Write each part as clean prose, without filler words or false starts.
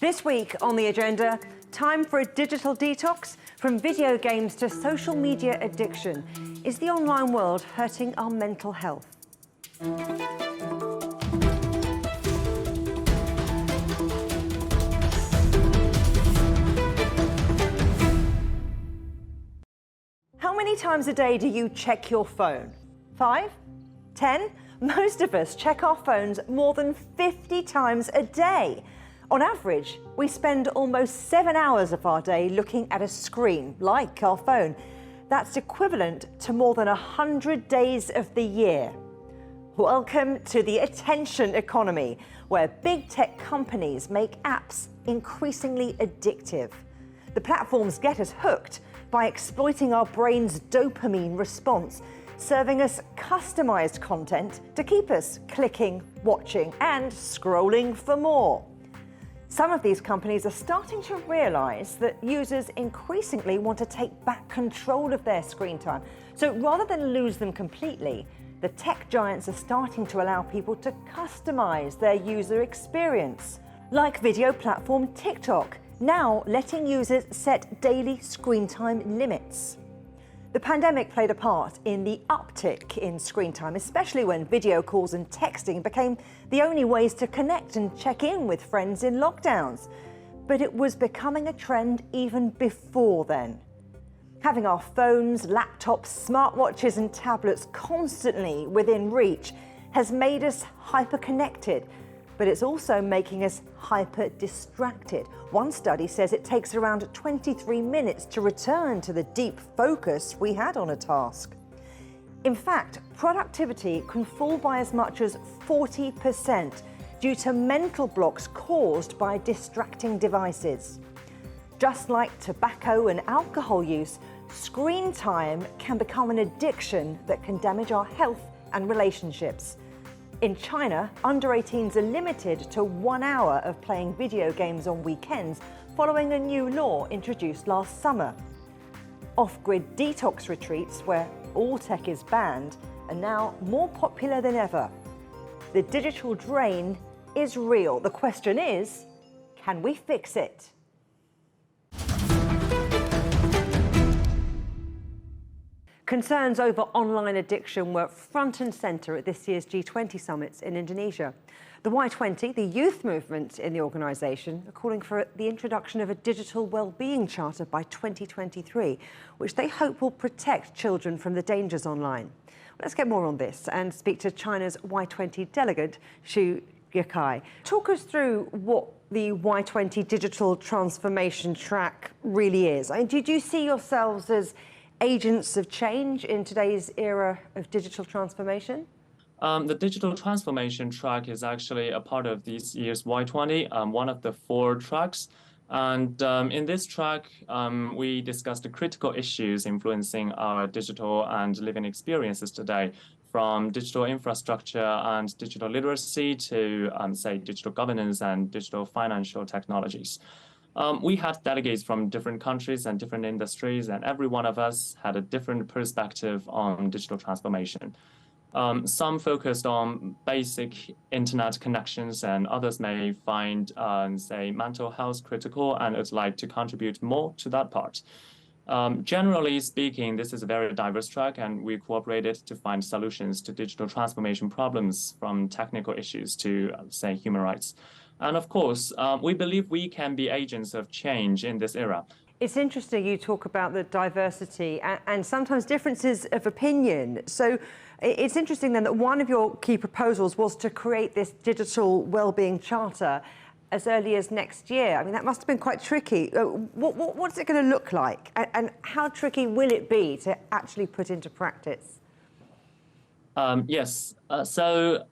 This week on the agenda, time for a digital detox. From video games to social media addiction, is the online world hurting our mental health? How many times a day do you check your phone? 5? 10? Most of us check our phones more than 50 times a day. On average, we spend almost 7 hours of our day looking at a screen, like our phone. That's equivalent to more than 100 days of the year. Welcome to the attention economy, where big tech companies make apps increasingly addictive. The platforms get us hooked by exploiting our brain's dopamine response, serving us customized content to keep us clicking, watching, and scrolling for more. Some of these companies are starting to realize that users increasingly want to take back control of their screen time. So rather than lose them completely, the tech giants are starting to allow people to customize their user experience. Like video platform TikTok, now letting users set daily screen time limits. The pandemic played a part in the uptick in screen time, especially when video calls and texting became the only ways to connect and check in with friends in lockdowns. But it was becoming a trend even before then. Having our phones, laptops, smartwatches and tablets constantly within reach has made us hyper-connected, but it's also making us hyper-distracted. One study says it takes around 23 minutes to return to the deep focus we had on a task. In fact, productivity can fall by as much as 40% due to mental blocks caused by distracting devices. Just like tobacco and alcohol use, screen time can become an addiction that can damage our health and relationships. In China, under 18s are limited to 1 hour of playing video games on weekends following a new law introduced last summer. Off-grid detox retreats, where all tech is banned, are now more popular than ever. The digital drain is real. The question is, can we fix it? Concerns over online addiction were front and centre at this year's G20 summits in Indonesia. The Y20, the youth movement in the organisation, are calling for the introduction of a digital wellbeing charter by 2023, which they hope will protect children from the dangers online. Let's get more on this and speak to China's Y20 delegate, Juliet. Talk us through what the Y20 digital transformation track really is. I mean, did you see yourselves as agents of change in today's era of digital transformation? The digital transformation track is actually a part of this year's Y20, one of the 4 tracks. And in this track, we discussed the critical issues influencing our digital and living experiences today, from digital infrastructure and digital literacy to, say, digital governance and digital financial technologies. We had delegates from different countries and different industries, and every one of us had a different perspective on digital transformation. Some focused on basic internet connections, and others may find, say, mental health critical and would like to contribute more to that part. Generally speaking, this is a very diverse track, and we cooperated to find solutions to digital transformation problems, from technical issues to, say, human rights. And of course, we believe we can be agents of change in this era. It's interesting you talk about the diversity and sometimes differences of opinion. So it's interesting then that one of your key proposals was to create this digital wellbeing charter as early as next year. I mean, that must have been quite tricky. What's it going to look like? And how tricky will it be to actually put into practice? Yes. So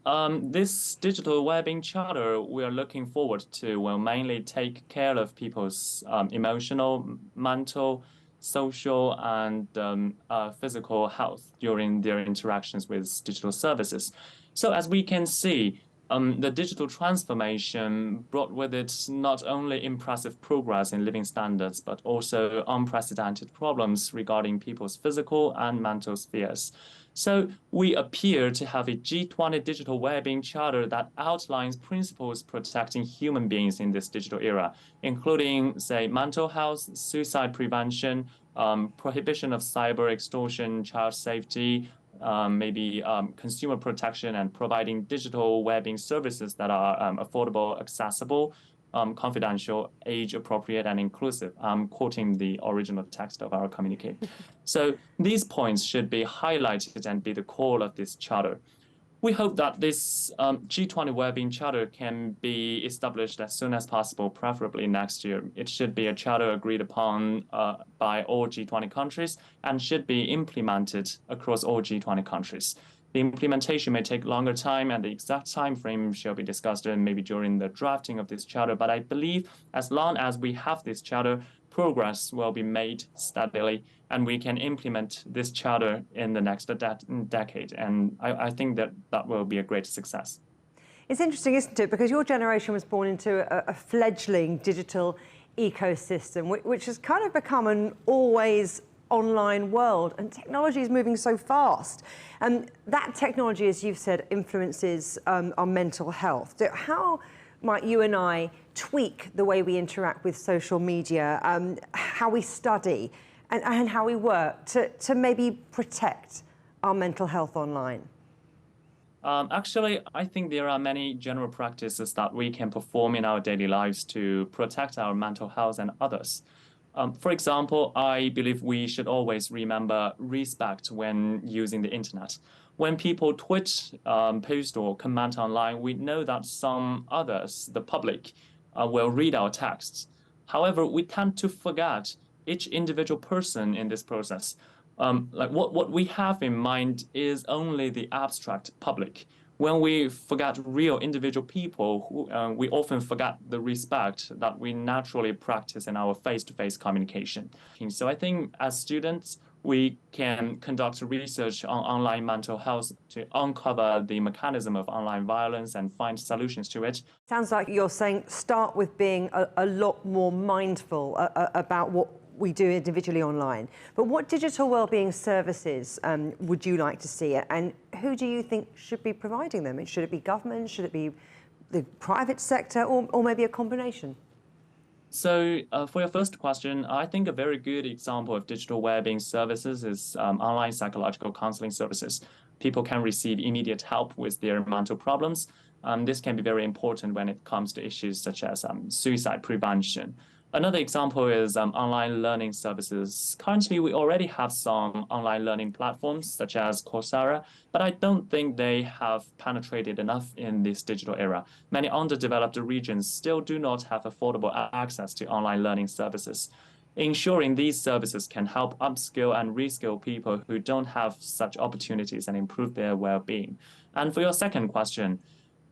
this digital wellbeing charter we are looking forward to will mainly take care of people's emotional, mental, social, and physical health during their interactions with digital services. So as we can see, the digital transformation brought with it not only impressive progress in living standards, but also unprecedented problems regarding people's physical and mental spheres. So we appear to have a G20 digital wellbeing charter that outlines principles protecting human beings in this digital era, including, say, mental health, suicide prevention, prohibition of cyber extortion, child safety, maybe consumer protection, and providing digital wellbeing services that are affordable, accessible, confidential, age-appropriate, and inclusive. I'm quoting the original text of our communique. So these points should be highlighted and be the core of this charter. We hope that this G20 Wellbeing Charter can be established as soon as possible, preferably next year. It should be a charter agreed upon by all G20 countries and should be implemented across all G20 countries. The implementation may take longer time, and the exact time frame shall be discussed maybe during the drafting of this charter. But I believe as long as we have this charter, progress will be made steadily, and we can implement this charter in the next decade. And I think that will be a great success. It's interesting, isn't it? Because your generation was born into a fledgling digital ecosystem, which has kind of become an always online world, and technology is moving so fast. And that technology, as you've said, influences our mental health. So how might you and I tweak the way we interact with social media, how we study, and how we work to maybe protect our mental health online? Actually, I think there are many general practices that we can perform in our daily lives to protect our mental health and others. For example, I believe we should always remember respect when using the internet. When people tweet, post, or comment online, we know that some others, the public, will read our texts. However, we tend to forget each individual person in this process. Like what we have in mind is only the abstract public. When we forget real individual people, we often forget the respect that we naturally practice in our face-to-face communication. So I think as students, we can conduct research on online mental health to uncover the mechanism of online violence and find solutions to it. Sounds like you're saying start with being a lot more mindful about what we do individually online. But what digital wellbeing services would you like to see, and who do you think should be providing them? Should it be government? Should it be the private sector, or maybe a combination? So for your first question, I think a very good example of digital wellbeing services is online psychological counseling services. People can receive immediate help with their mental problems. This can be very important when it comes to issues such as suicide prevention. Another example is online learning services. Currently, we already have some online learning platforms such as Coursera, but I don't think they have penetrated enough in this digital era. Many underdeveloped regions still do not have affordable access to online learning services. Ensuring these services can help upskill and reskill people who don't have such opportunities and improve their well-being. And for your second question,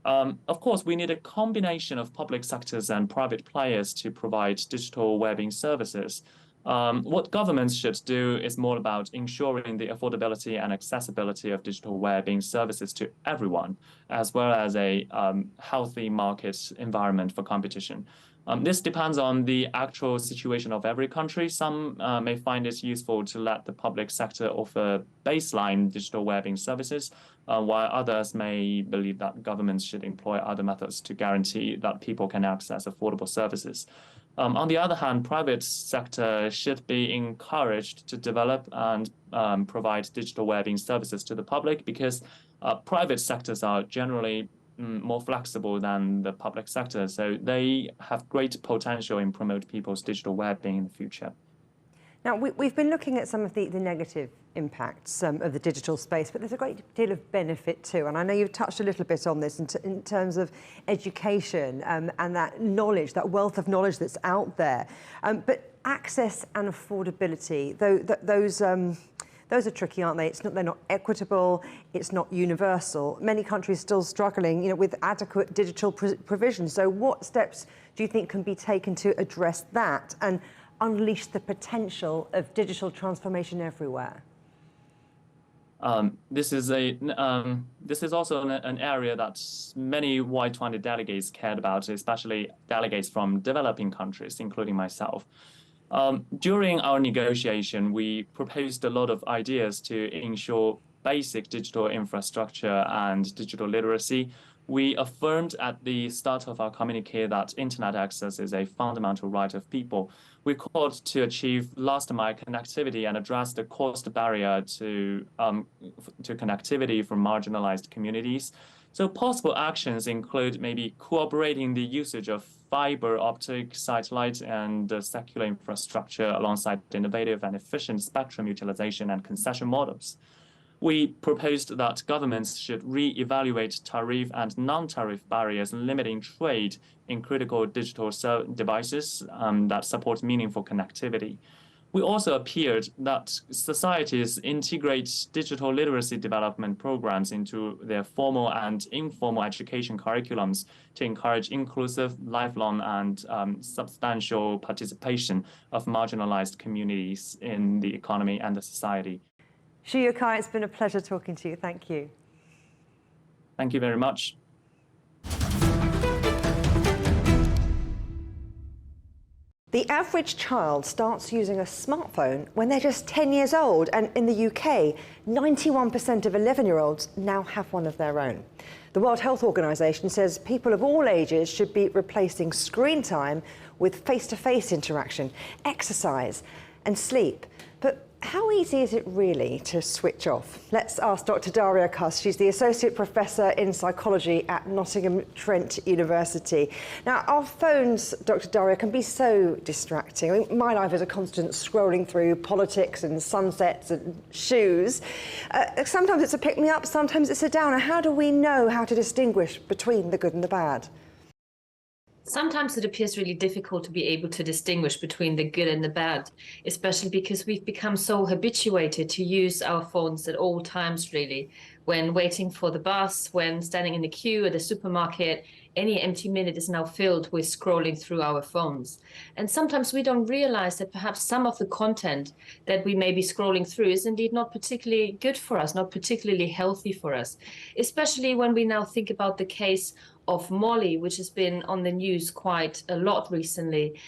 of course, we need a combination of public sectors and private players to provide digital wellbeing services. What governments should do is more about ensuring the affordability and accessibility of digital wellbeing services to everyone, as well as a healthy market environment for competition. This depends on the actual situation of every country. Some may find it useful to let the public sector offer baseline digital wellbeing services, while others may believe that governments should employ other methods to guarantee that people can access affordable services. On the other hand, private sector should be encouraged to develop and provide digital wellbeing services to the public, because private sectors are generally more flexible than the public sector, so they have great potential in promote people's digital well-being in the future. Now, we've been looking at some of the negative impacts of the digital space, but there's a great deal of benefit too. And I know you've touched a little bit on this in terms of education and that knowledge, that wealth of knowledge that's out there. But access and affordability, those are tricky, aren't they? They're not equitable, it's not universal. Many countries still struggling, with adequate digital provision. So what steps do you think can be taken to address that and unleash the potential of digital transformation everywhere? This is also an area that many Y20 delegates cared about, especially delegates from developing countries, including myself. During our negotiation, we proposed a lot of ideas to ensure basic digital infrastructure and digital literacy. We affirmed at the start of our communique that internet access is a fundamental right of people. We called to achieve last-mile connectivity and address the cost barrier to connectivity for marginalized communities. So possible actions include maybe cooperating the usage of fiber optic, satellite, and secular infrastructure alongside innovative and efficient spectrum utilization and concession models. We proposed that governments should re-evaluate tariff and non-tariff barriers limiting trade in critical digital devices that support meaningful connectivity. We also appeared that societies integrate digital literacy development programs into their formal and informal education curriculums to encourage inclusive, lifelong, and substantial participation of marginalized communities in the economy and the society. Juliet Mann, it's been a pleasure talking to you. Thank you. Thank you very much. The average child starts using a smartphone when they're just 10 years old, and in the UK, 91% of 11-year-olds now have one of their own. The World Health Organization says people of all ages should be replacing screen time with face-to-face interaction, exercise and sleep. But how easy is it really to switch off? Let's ask Dr. Daria Kuss. She's the Associate Professor in Psychology at Nottingham Trent University. Now, our phones, Dr. Daria, can be so distracting. I mean, my life is a constant scrolling through politics and sunsets and shoes. Sometimes it's a pick-me-up, sometimes it's a downer. How do we know how to distinguish between the good and the bad? Sometimes it appears really difficult to be able to distinguish between the good and the bad, especially because we've become so habituated to use our phones at all times, really. When waiting for the bus, when standing in the queue at the supermarket, any empty minute is now filled with scrolling through our phones. And sometimes we don't realize that perhaps some of the content that we may be scrolling through is indeed not particularly good for us, not particularly healthy for us, especially when we now think about the case of Molly, which has been on the news quite a lot recently.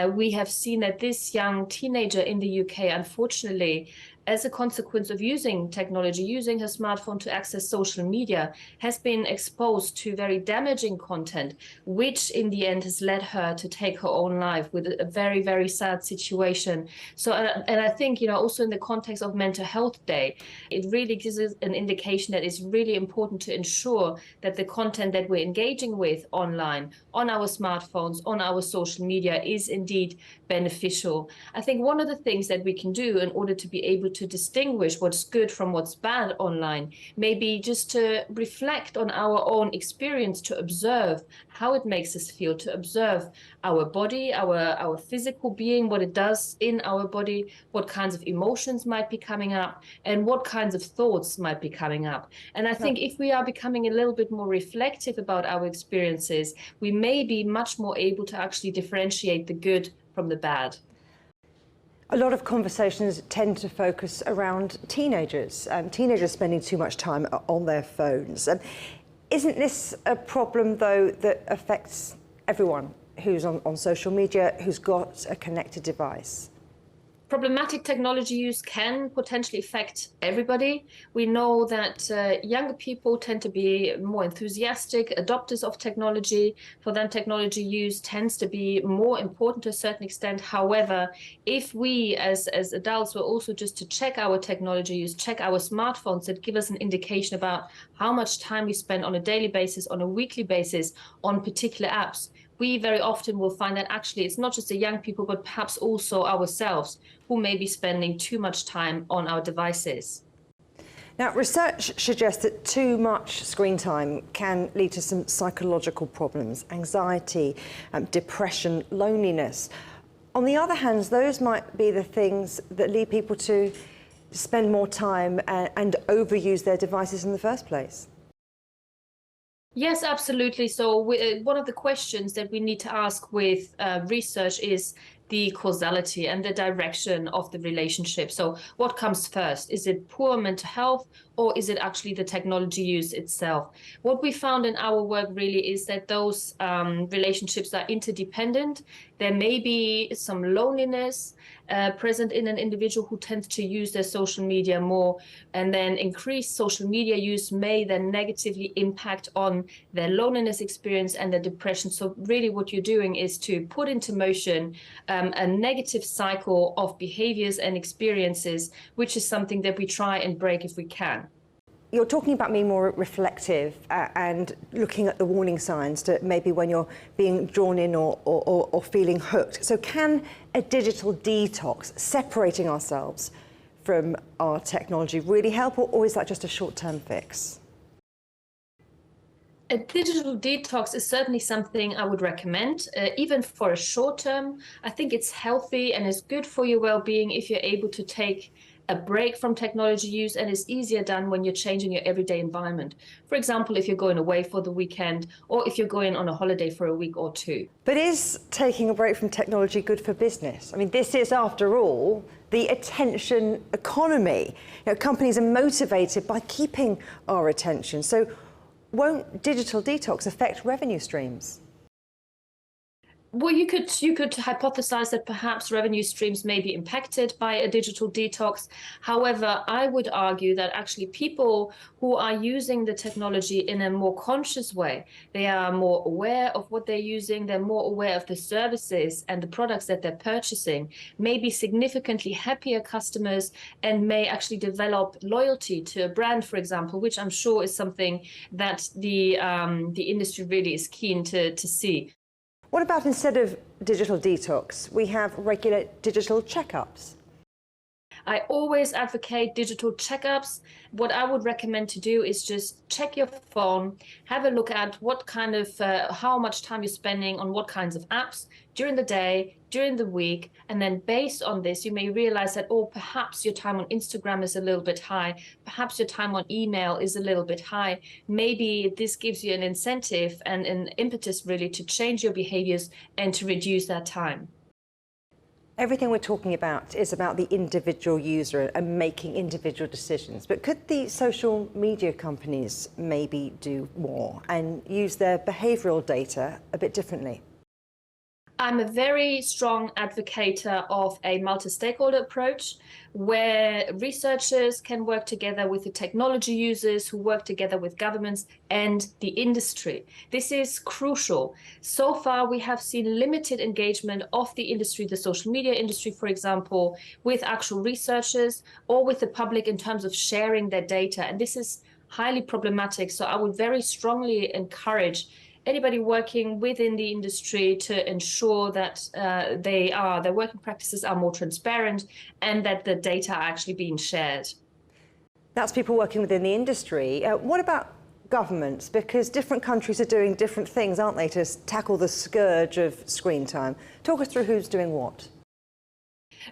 We have seen that this young teenager in the UK, unfortunately, as a consequence of using technology, using her smartphone to access social media, has been exposed to very damaging content, which in the end has led her to take her own life with a very, very sad situation. So, and I think, you know, also in the context of Mental Health Day, it really gives us an indication that it's really important to ensure that the content that we're engaging with online, on our smartphones, on our social media is indeed beneficial. I think one of the things that we can do in order to be able to distinguish what's good from what's bad online, maybe just to reflect on our own experience, to observe how it makes us feel, to observe our body, our physical being, what it does in our body, what kinds of emotions might be coming up, and what kinds of thoughts might be coming up. And I think if we are becoming a little bit more reflective about our experiences, we may be much more able to actually differentiate the good from the bad. A lot of conversations tend to focus around teenagers, teenagers spending too much time on their phones. Isn't this a problem, though, that affects everyone who's on social media, who's got a connected device? Problematic technology use can potentially affect everybody. We know that younger people tend to be more enthusiastic adopters of technology. For them, technology use tends to be more important to a certain extent. However, if we as adults were also just to check our technology use, check our smartphones that give us an indication about how much time we spend on a daily basis, on a weekly basis, on particular apps, we very often will find that actually it's not just the young people, but perhaps also ourselves who may be spending too much time on our devices. Now, research suggests that too much screen time can lead to some psychological problems, anxiety, depression, loneliness. On the other hand, those might be the things that lead people to spend more time and overuse their devices in the first place. Yes, absolutely. So one of the questions that we need to ask with research is the causality and the direction of the relationship. So what comes first? Is it poor mental health, or is it actually the technology use itself? What we found in our work really is that those relationships are interdependent. There may be some loneliness, present in an individual who tends to use their social media more, and then increased social media use may then negatively impact on their loneliness experience and their depression. So really what you're doing is to put into motion a negative cycle of behaviors and experiences, which is something that we try and break if we can. You're talking about being more reflective and looking at the warning signs to maybe when you're being drawn in or feeling hooked. So can a digital detox, separating ourselves from our technology, really help, or is that just a short-term fix? A digital detox is certainly something I would recommend, even for a short term. I think it's healthy and is good for your well-being if you're able to take a break from technology use, and it's easier done when you're changing your everyday environment. For example, if you're going away for the weekend or if you're going on a holiday for a week or two. But is taking a break from technology good for business? I mean, this is, after all, the attention economy. You know, companies are motivated by keeping our attention. So won't digital detox affect revenue streams? Well, you could hypothesize that perhaps revenue streams may be impacted by a digital detox. However, I would argue that actually people who are using the technology in a more conscious way, they are more aware of what they're using, they're more aware of the services and the products that they're purchasing, may be significantly happier customers and may actually develop loyalty to a brand, for example, which I'm sure is something that the industry really is keen to see. What about, instead of digital detox, we have regular digital checkups? I always advocate digital checkups. What I would recommend to do is just check your phone, have a look at what kind of, how much time you're spending on what kinds of apps during the day, during the week, and then based on this, you may realize that, oh, perhaps your time on Instagram is a little bit high, perhaps your time on email is a little bit high. Maybe this gives you an incentive and an impetus really to change your behaviors and to reduce that time. Everything we're talking about is about the individual user and making individual decisions. But could the social media companies maybe do more and use their behavioural data a bit differently? I'm a very strong advocate of a multi-stakeholder approach where researchers can work together with the technology users who work together with governments and the industry. This is crucial. So far, we have seen limited engagement of the industry, the social media industry, for example, with actual researchers or with the public in terms of sharing their data. And this is highly problematic. So I would very strongly encourage anybody working within the industry to ensure that their working practices are more transparent and that the data are actually being shared. That's people working within the industry. What about governments? Because different countries are doing different things, aren't they, to tackle the scourge of screen time? Talk us through who's doing what.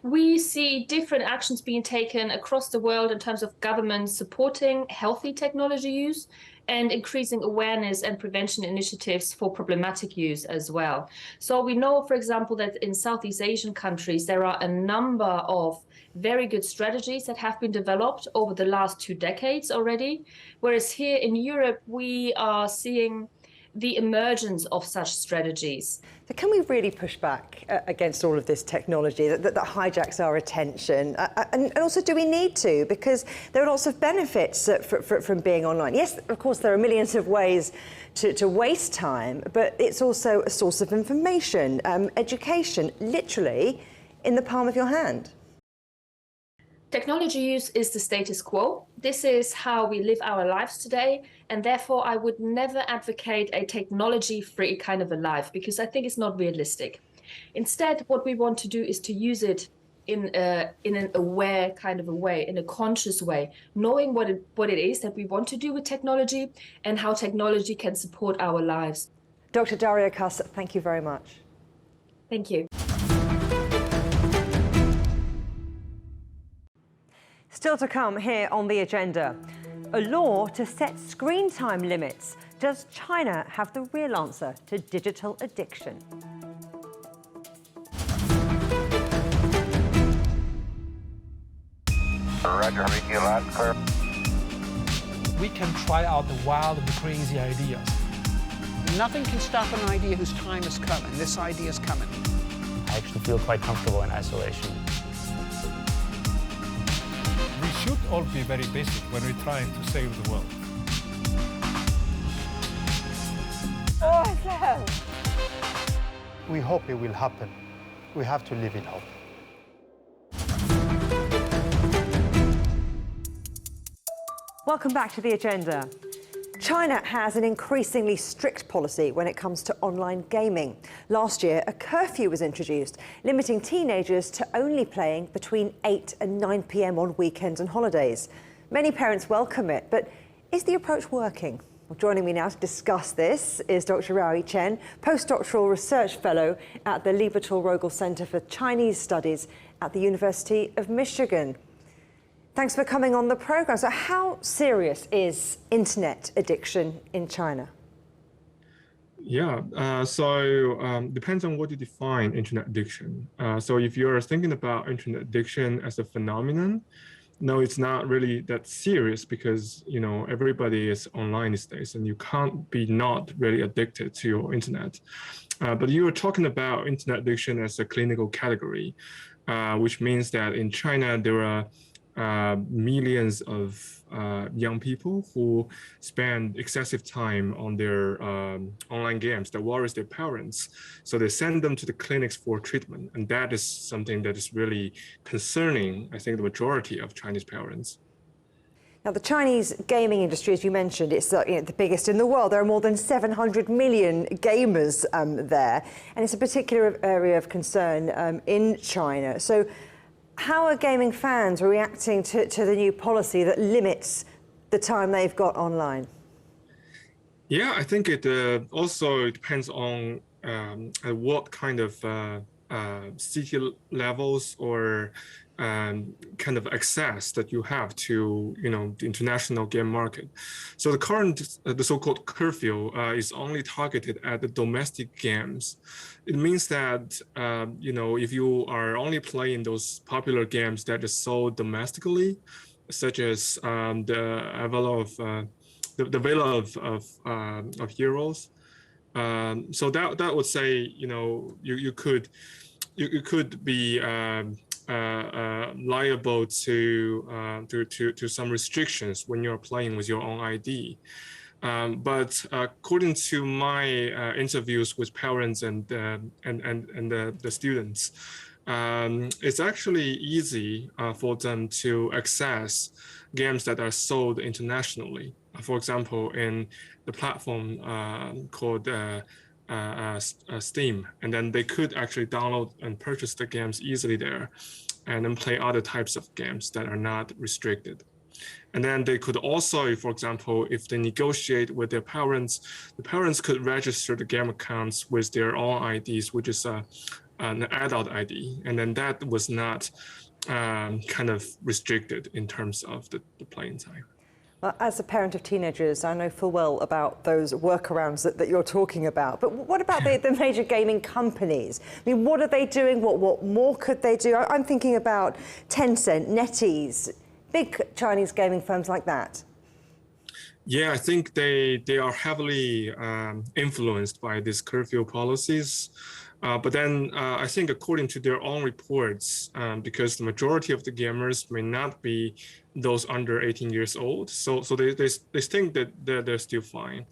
We see different actions being taken across the world in terms of governments supporting healthy technology use and increasing awareness and prevention initiatives for problematic use as well. So we know, for example, that in Southeast Asian countries, there are a number of very good strategies that have been developed over the last 2 decades already, whereas here in Europe, we are seeing the emergence of such strategies. So can we really push back against all of this technology that hijacks our attention? And also, do we need to? Because there are lots of benefits from being online. Yes, of course, there are millions of ways to waste time, but it's also a source of information, education, literally in the palm of your hand. Technology use is the status quo. This is how we live our lives today, and therefore I would never advocate a technology-free kind of a life, because I think it's not realistic. Instead, what we want to do is to use it in an aware kind of a way, in a conscious way, knowing what it is that we want to do with technology and how technology can support our lives. Dr. Daria Kuss, thank you very much. Thank you. Still to come here on the agenda, a law to set screen time limits. Does China have the real answer to digital addiction? Roger, read you loud and clear. We can try out the wild and the crazy ideas. Nothing can stop an idea whose time is coming. This idea is coming. I actually feel quite comfortable in isolation. should all be very busy when we're trying to save the world. Awesome! We hope it will happen. We have to live in hope. Welcome back to The Agenda. China has an increasingly strict policy when it comes to online gaming. Last year, a curfew was introduced, limiting teenagers to only playing between 8 and 9 p.m. on weekends and holidays. Many parents welcome it, but is the approach working? Well, joining me now to discuss this is Dr. Raoyi Chen, postdoctoral research fellow at the Lieberthal-Rogel Center for Chinese Studies at the University of Michigan. Thanks for coming on the programme. So how serious is internet addiction in China? Yeah, depends on what you define internet addiction. So if you're thinking about internet addiction as a phenomenon, no, it's not really that serious because, you know, everybody is online these days and you can't be not really addicted to your internet. But you were talking about internet addiction as a clinical category, which means that in China, there are millions of young people who spend excessive time on their online games that worries their parents. So they send them to the clinics for treatment. And that is something that is really concerning, I think, the majority of Chinese parents. Now, the Chinese gaming industry, as you mentioned, it's the biggest in the world. There are more than 700 million gamers there. And it's a particular area of concern in China. So how are gaming fans reacting to the new policy that limits the time they've got online? Yeah, I think it also depends on what kind of city levels or kind of access that you have to, you know, the international game market. So the current, the so-called curfew is only targeted at the domestic games. It means that, you know, if you are only playing those popular games that are sold domestically, such as the Villa of Heroes, so that would say, you know, you could be liable to some restrictions when you're playing with your own ID. But according to my interviews with parents and the students, it's actually easy for them to access games that are sold internationally. For example, in the platform called Steam, and then they could actually download and purchase the games easily there, and then play other types of games that are not restricted. And then they could also, for example, if they negotiate with their parents, the parents could register the game accounts with their own IDs, which is an adult ID, and then that was not kind of restricted in terms of the playing time. Well, as a parent of teenagers, I know full well about those workarounds that you're talking about. But what about the major gaming companies? I mean, what are they doing? What more could they do? I'm thinking about Tencent, NetEase, big Chinese gaming firms like that. Yeah, I think they are heavily influenced by these curfew policies. But then I think according to their own reports, because the majority of the gamers may not be those under 18 years old, so they think that they're still fine.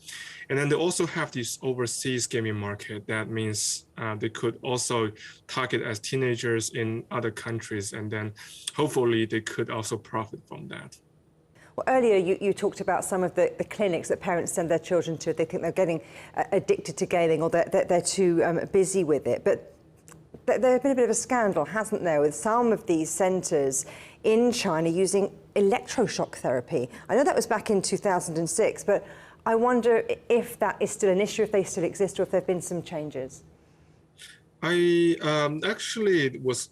And then they also have this overseas gaming market. That means they could also target as teenagers in other countries, and then hopefully they could also profit from that. Well, earlier you talked about some of the clinics that parents send their children to. They think they're getting addicted to gaming, or they're too busy with it. But there's been a bit of a scandal, hasn't there, with some of these centres in China using electroshock therapy. I know that was back in 2006, but I wonder if that is still an issue, if they still exist, or if there have been some changes. Actually, it was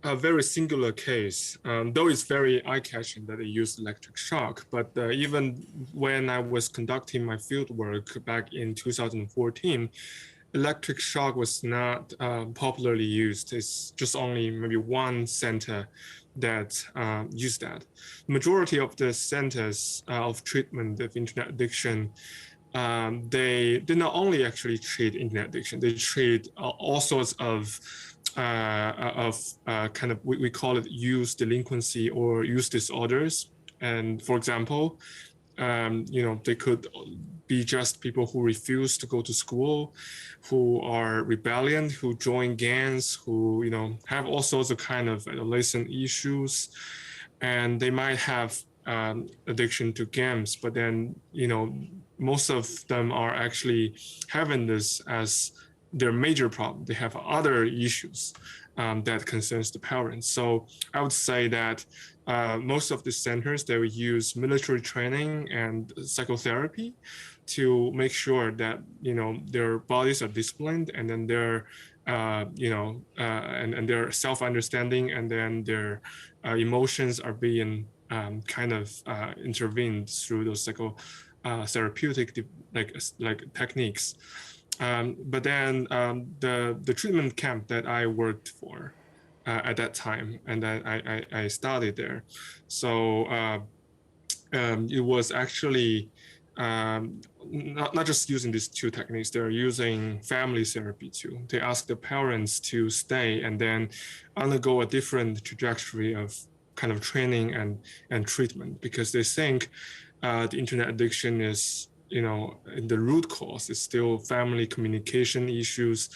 a very singular case, though it's very eye-catching that they use electric shock. But even when I was conducting my fieldwork back in 2014, electric shock was not popularly used. It's just only maybe one center that used that. Majority of the centers of treatment of internet addiction, they not only actually treat internet addiction, they treat all sorts of kind of, we call it use delinquency or use disorders. And for example, they could be just people who refuse to go to school, who are rebellion, who join gangs, who, have all sorts of kind of adolescent issues. And they might have addiction to games, but then, most of them are actually having this as their major problem. They have other issues that concerns the parents. So I would say that most of the centers, they will use military training and psychotherapy to make sure that, their bodies are disciplined, and then their, and their self-understanding, and then their emotions are being kind of intervened through those psychotherapeutic like techniques. But then the treatment camp that I worked for at that time, and then I studied there. So it was actually not just using these two techniques, they're using family therapy too. They ask the parents to stay and then undergo a different trajectory of kind of training and treatment, because they think the internet addiction is, the root cause is still family communication issues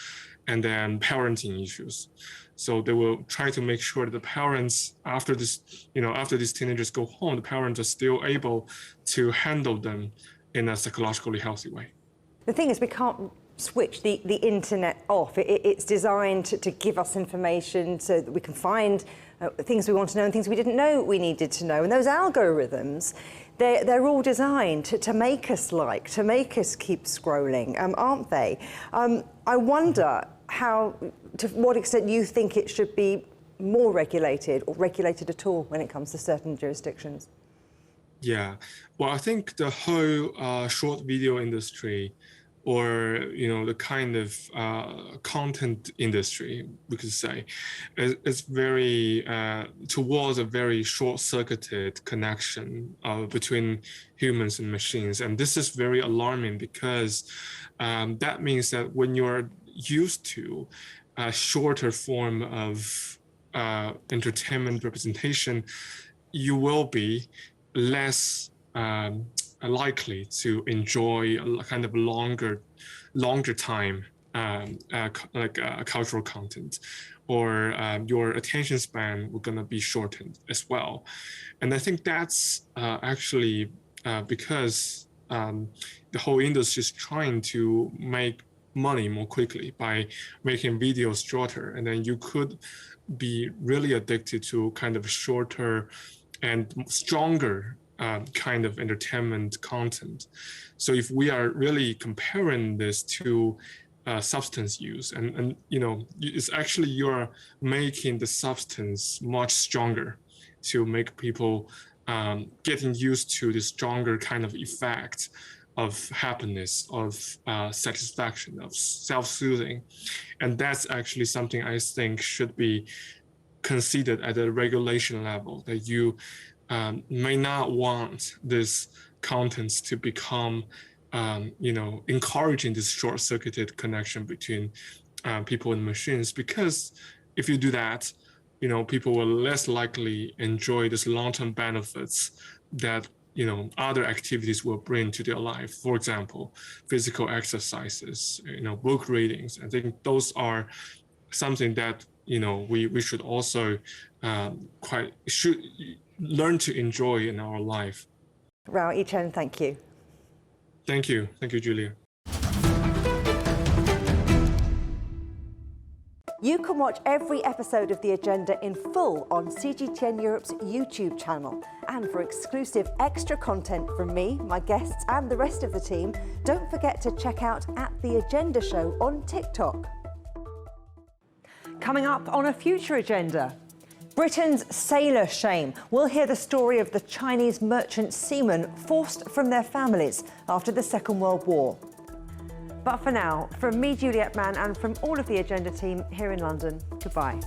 and then parenting issues. So they will try to make sure that the parents, after this, after these teenagers go home, the parents are still able to handle them in a psychologically healthy way. The thing is, we can't switch the internet off. It's designed to give us information so that we can find things we want to know and things we didn't know we needed to know. And those algorithms, they're all designed to make us to make us keep scrolling, aren't they? I wonder to what extent you think it should be more regulated or regulated at all when it comes to certain jurisdictions. Yeah, well, I think the whole short video industry, or the kind of content industry, we could say, is very towards a very short-circuited connection between humans and machines, and this is very alarming, because that means that when you're used to a shorter form of entertainment representation, you will be less likely to enjoy a kind of longer time cultural content, or your attention span will gonna be shortened as well. And I think that's actually because the whole industry is trying to make money more quickly by making videos shorter, and then you could be really addicted to kind of shorter and stronger kind of entertainment content. So if we are really comparing this to substance use, and it's actually you're making the substance much stronger to make people getting used to this stronger kind of effect of happiness, of satisfaction, of self-soothing. And that's actually something I think should be considered at a regulation level, that you may not want this contents to become, encouraging this short-circuited connection between people and machines. Because if you do that, people will less likely enjoy this long-term benefits that other activities will bring to their life. For example, physical exercises, book readings. I think those are something that we should also should learn to enjoy in our life. Rao Yichen, thank you. Thank you, Julia. You can watch every episode of The Agenda in full on CGTN Europe's YouTube channel. And for exclusive extra content from me, my guests and the rest of the team, don't forget to check out The Agenda Show on TikTok. Coming up on a future agenda, Britain's sailor shame. We'll hear the story of the Chinese merchant seamen forced from their families after the Second World War. But for now, from me, Juliet Mann, and from all of the Agenda team here in London, goodbye.